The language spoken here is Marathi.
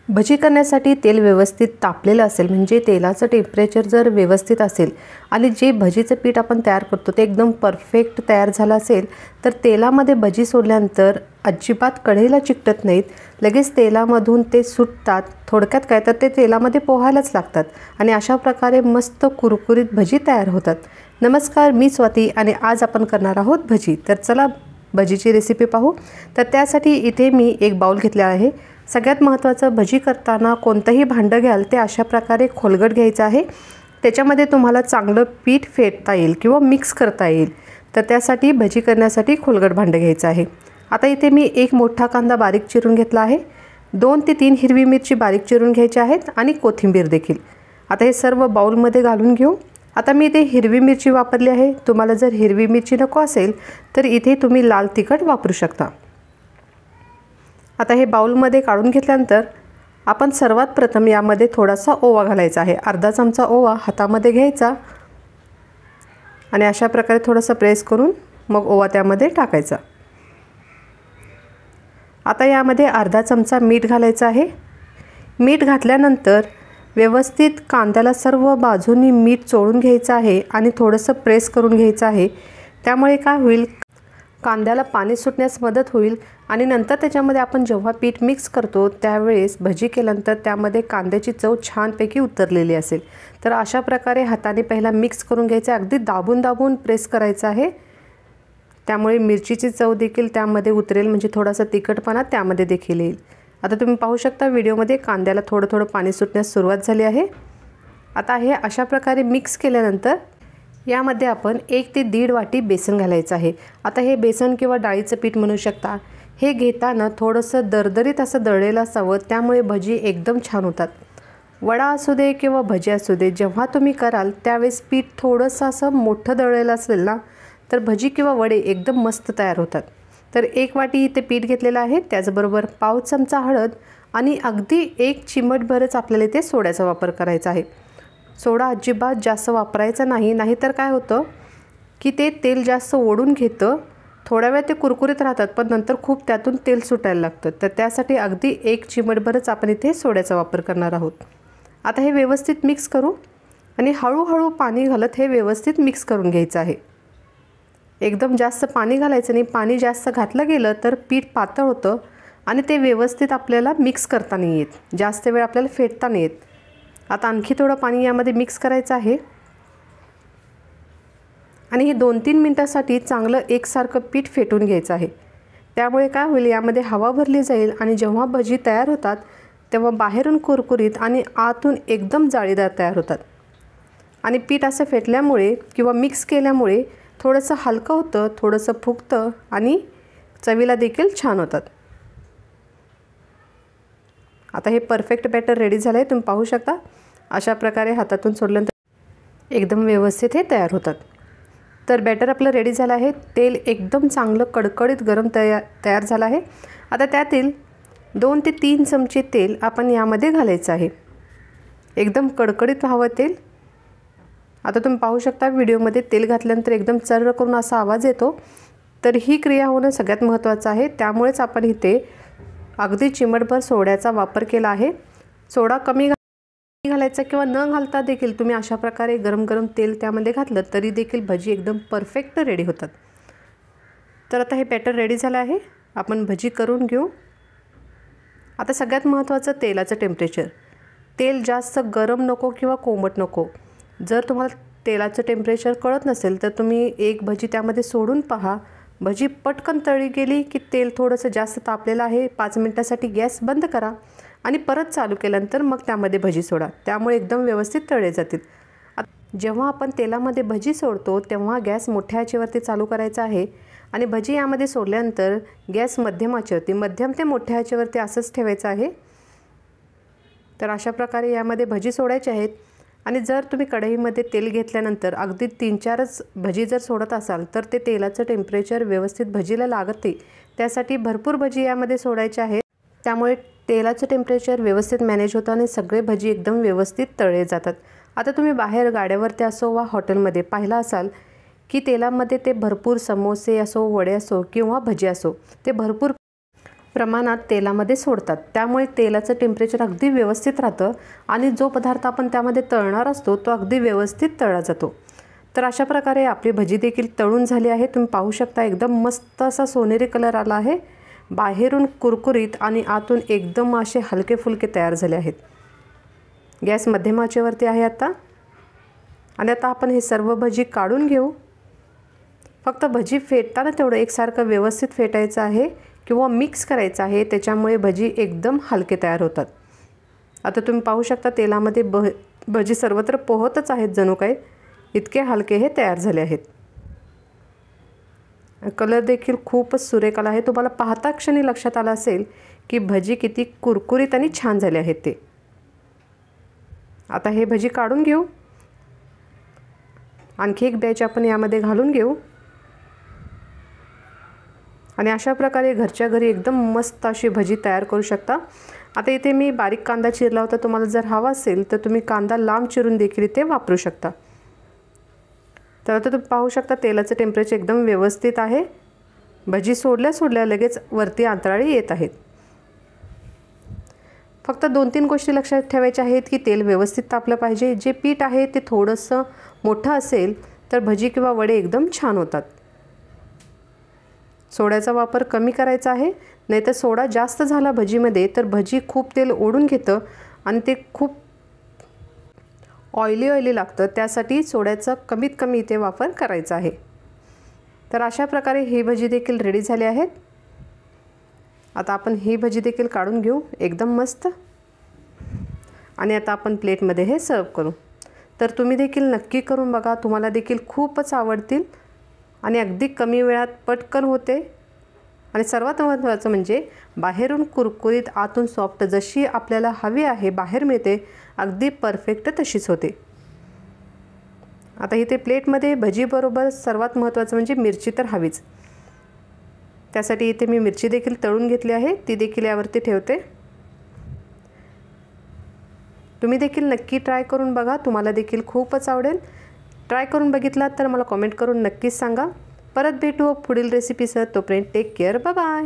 भजी करण्यासाठी तेल व्यवस्थित तापलेलं असेल, म्हणजे तेलाचं टेम्परेचर जर व्यवस्थित असेल आणि जे भजीचं पीठ आपण तयार करतो ते एकदम परफेक्ट तयार झालं असेल, तर तेलामध्ये भजी सोडल्यानंतर अजिबात कढईला चिकटत नाहीत, लगेच तेलामधून ते सुटतात। थोडक्यात काय तर ते तेलामध्ये पोहायलाच लागतात आणि अशा प्रकारे मस्त कुरकुरीत भजी तयार होतात। नमस्कार, मी स्वाती आणि आज आपण करणार आहोत भजी। तर चला भजीची रेसिपी पाहू। तर त्यासाठी इथे मी एक बाउल घेतला आहे। सगळ्यात महत्त्वाचं, भजी करताना कोणतंही भांडं घ्याल ते अशा प्रकारे खोलगट घ्यायचं आहे। त्याच्यामध्ये तुम्हाला चांगलं पीठ फेटता येईल किंवा मिक्स करता येईल, तर त्यासाठी भजी करण्यासाठी खोलगट भांडं घ्यायचं आहे। आता इथे मी एक मोठा कांदा बारीक चिरून घेतला आहे, 2 ते 3 हिरवी मिरची बारीक चिरून घ्यायची आहेत आणि कोथिंबीर देखील। आता हे सर्व बाउलमध्ये घालून घेऊ। आता मी इथे हिरवी मिरची वापरली आहे, तुम्हाला जर हिरवी मिरची नको असेल तर इथे तुम्ही लाल तिखट वापरू शकता। आता हे बाउलमध्ये काढून घेतल्यानंतर आपण सर्वात प्रथम यामध्ये थोडासा ओवा घालायचा आहे। अर्धा चमचा ओवा हातामध्ये घ्यायचा आणि अशा प्रकारे थोडंसं प्रेस करून मग ओवा त्यामध्ये टाकायचा। आता यामध्ये अर्धा चमचा मीठ घालायचं आहे। मीठ घातल्यानंतर व्यवस्थित कांद्याला सर्व बाजूंनी मीठ चोळून घ्यायचं आहे आणि थोडंसं प्रेस करून घ्यायचं आहे। त्यामुळे काय होईल, कांद्याला पाणी सुटण्यास मदत होईल आणि नंतर त्याच्यामध्ये आपण जेव्हा पीठ मिक्स करतो त्यावेळेस भजी केल्यानंतर त्यामध्ये कांद्याची चव छानपैकी उतरलेली असेल। तर अशा प्रकारे हाताने पहिला मिक्स करून घ्यायचं, अगदी दाबून दाबून प्रेस करायचं आहे। त्यामुळे मिरचीची चव देखील त्यामध्ये उतरेल, म्हणजे थोडासा तिखटपणा त्यामध्ये देखील येईल। आता तुम्ही पाहू शकता व्हिडिओमध्ये कांद्याला थोडं थोडं पाणी सुटण्यास सुरुवात झाली आहे। आता हे अशा प्रकारे मिक्स केल्यानंतर यामध्ये आपण 1 ते 1.5 वाटी बेसन घालायचं आहे। आता हे बेसन किंवा डाळीचं पीठ म्हणू शकता। हे घेताना थोडंसं दरदरीत असं दळलेलं असावं, त्यामुळे भजी एकदम छान होतात। वडा असू दे किंवा भजी असू दे, जेव्हा तुम्ही कराल त्यावेळेस पीठ थोडंसं असं मोठं दळलेलं असेल ना, तर भजी किंवा वडे एकदम मस्त तयार होतात। तर 1 वाटी इथे पीठ घेतलेलं आहे, त्याचबरोबर पाव चमचा हळद आणि अगदी 1 चिमटभरच आपल्याला इथे सोड्याचा वापर करायचा आहे। सोडा अजिबात जास्त वापरायचा नाही, नाहीतर काय होतं की ते तेल जास्त ओढून घेतं। थोड्या वेळ ते कुरकुरीत राहतात पण नंतर खूप त्यातून तेल सुटायला लागतं, तर त्यासाठी अगदी 1 चिमटभरच आपण इथे सोड्याचा वापर करणार आहोत। आता हे व्यवस्थित मिक्स करू आणि हळूहळू पाणी घालत हे व्यवस्थित मिक्स करून घ्यायचं आहे। एकदम जास्त पाणी घालायचं नाही, पाणी जास्त घातलं गेलं तर पीठ पातळ होतं आणि ते व्यवस्थित आपल्याला मिक्स करता नाही येत, जास्त वेळ आपल्याला फेटता नाही येत। आता आणखी थोडं पाणी यामध्ये मिक्स करायचं आहे आणि हे 2-3 मिनिटांसाठी चांगलं एकसारखं पीठ फेटून घ्यायचं आहे। त्यामुळे काय होईल, यामध्ये हवा भरली जाईल आणि जेव्हा भजी तयार होतात तेव्हा बाहेरून कुरकुरीत आणि आतून एकदम जाळीदार तयार होतात। आणि पीठ असं फेटल्यामुळे किंवा मिक्स केल्यामुळे थोडंसं हलकं होतं, थोडंसं फुगतं आणि चवीला देखील छान होतात। आता हे परफेक्ट बॅटर रेडी झालं आहे, तुम्ही पाहू शकता। अशा प्रकारे हातातून सोडल्यानंतर एकदम व्यवस्थित हे तयार होतात। तर बॅटर आपलं रेडी झालं आहे। तेल एकदम चांगलं कडकडीत गरम तयार झालं आहे। आता त्यातील 2 ते 3 चमचे तेल आपण यामध्ये घालायचं आहे। एकदम कडकडीत व्हावं तेल। आता तुम्ही पाहू शकता व्हिडिओमध्ये तेल घातल्यानंतर एकदम चर्र करून असा आवाज येतो, तर ही क्रिया होणं सगळ्यात महत्त्वाचं आहे। त्यामुळेच आपण इथे अगदी चिमटभर सोड्याचा वापर केला आहे। सोडा कमी घालायचा किंवा न घालता देखील तुम्ही अशा प्रकारे गरम गरम तेल त्यामध्ये घातलं तरी देखील भजी एकदम परफेक्ट रेडी होतात। तर आता हे बॅटर रेडी झालं आहे, आपण भजी करून घेऊ। आता सगळ्यात महत्त्वाचं तेलाचं टेम्परेचर। तेल जास्त गरम नको किंवा कोमट नको। जर तुम्हाला तेलाचं टेम्परेचर कळत नसेल तर तुम्ही एक भजी त्यामध्ये सोडून पहा। भजी पटकन तळली गेली की तेल थोडंसं जास्त तापलेलं आहे, 5 मिनिटांसाठी गॅस बंद करा आणि परत चालू केल्यानंतर मग त्यामध्ये भजी सोडा, त्यामुळे एकदम व्यवस्थित तळले जातील। जेव्हा आपण तेलामध्ये भजी सोडतो तेव्हा गॅस मोठ्या आचेवरती चालू करायचा आहे आणि भजी यामध्ये सोडल्यानंतर गॅस मध्यम आचेवरती, मध्यम ते मोठ्या आचेवरती असंच ठेवायचं आहे। तर अशा प्रकारे यामध्ये भजी सोडायची आहेत आणि जर तुम्ही कढईमध्ये तेल घेतल्यानंतर अगदी 3-4च भजी जर सोडत असाल तर ते तेलाचं टेम्परेचर व्यवस्थित भजीला लागत नाही, त्यासाठी भरपूर भजी यामध्ये सोडायचे आहेत। त्यामुळे तेलाचं टेम्परेचर व्यवस्थित मॅनेज होतं आणि सगळे भजी एकदम व्यवस्थित तळले जातात। आता तुम्ही बाहेर गाड्यावरती असो वा हॉटेलमध्ये पाहिलं असाल की तेलामध्ये ते भरपूर समोसे असो, वडे असो किंवा भजी असो, ते भरपूर प्रमाणात तेलामध्ये सोडतात, त्यामुळे तेलाचं टेम्परेचर अगदी व्यवस्थित राहतं आणि जो पदार्थ आपण त्यामध्ये तळणार असतो तो अगदी व्यवस्थित तळला जातो। तर अशा प्रकारे आपली भजी देखील तळून झाली आहे। तुम्ही पाहू शकता एकदम मस्त असा सोनेरी कलर आला आहे, बाहेरून कुरकुरीत आणि आतून एकदम असे हलके फुलके तयार झाले आहेत। गॅस मध्यम आचेवरती आहे आता। आणि आता आपण हे सर्व भजी काढून घेऊ। फक्त भजी फेटताना तेवढं एकसारखं व्यवस्थित फेटायचं आहे किंवा मिक्स करायचं आहे, त्याच्यामुळे भजी एकदम हलके तयार होतात। आता तुम्ही पाहू शकता तेलामध्ये भजी सर्वत्र पोहतच आहेत, जणू काय इतके हलके हे तयार झाले आहेत। कलर देखील खूपच सुरेख आला आहे। तुम्हाला पाहता क्षणी लक्षात आलं असेल की भजी किती कुरकुरीत आणि छान झाले आहेत ते। आता हे भजी काढून घेऊ। आणखी एक बॅच आपण यामध्ये घालून घेऊ आणि अशा प्रकारे घरच्या घरी एकदम मस्त अशी भजी तयार करू शकता। आता इथे मी बारीक कांदा चिरला होता, तुम्हाला जर हवा असेल तर तुम्ही कांदा लांब चिरून देखील इथे वापरू शकता। तर आता तुम्ही पाहू शकता तेलाचं टेम्परेचर एकदम व्यवस्थित आहे। भजी सोडल्या लगेच वरती अंतराळी येत आहेत। फक्त 2-3 गोष्टी लक्षात ठेवायच्या आहेत की तेल व्यवस्थित तापलं पाहिजे। जे पीठ आहे ते थोडंसं मोठं असेल तर भजी किंवा वडे एकदम छान होतात। सोड्याचा वापर कमी करायचा आहे, नाहीतर सोडा जास्त झाला भजीमध्ये तर भजी खूप तेल ओढून घेतं आणि ते खूप ऑइली लागतं। त्यासाठी सोड्याचा कमीत कमी इथे वापर करायचा आहे। तर अशा प्रकारे ही भजी देखील रेडी झाली आहेत। आता आपण ही भजी देखील काढून घेऊ एकदम मस्त आणि आता आपण प्लेटमध्ये हे सर्व करू। तर तुम्ही देखील नक्की करून बघा, तुम्हाला देखील खूपच आवडतील आणि अगदी कमी वेळात पटकन होते आणि सर्वात महत्त्वाचं म्हणजे बाहेरून कुरकुरीत आतून सॉफ्ट, जशी आपल्याला हवी आहे बाहेर मिळते अगदी परफेक्ट तशीच होते। आता इथे प्लेटमध्ये भजीबरोबर सर्वात महत्त्वाचं म्हणजे मिरची तर हवीच, त्यासाठी इथे मी मिरची देखील तळून घेतली आहे, ती देखील यावरती ठेवते। तुम्ही देखील नक्की ट्राय करून बघा, तुम्हाला देखील खूपच आवडेल। ट्राय करून बघितलात तर मला कमेंट करून नक्कीच सांगा। परत भेटू पुढील रेसिपीसह, तोपर्यंत टेक केअर, बाय बाय।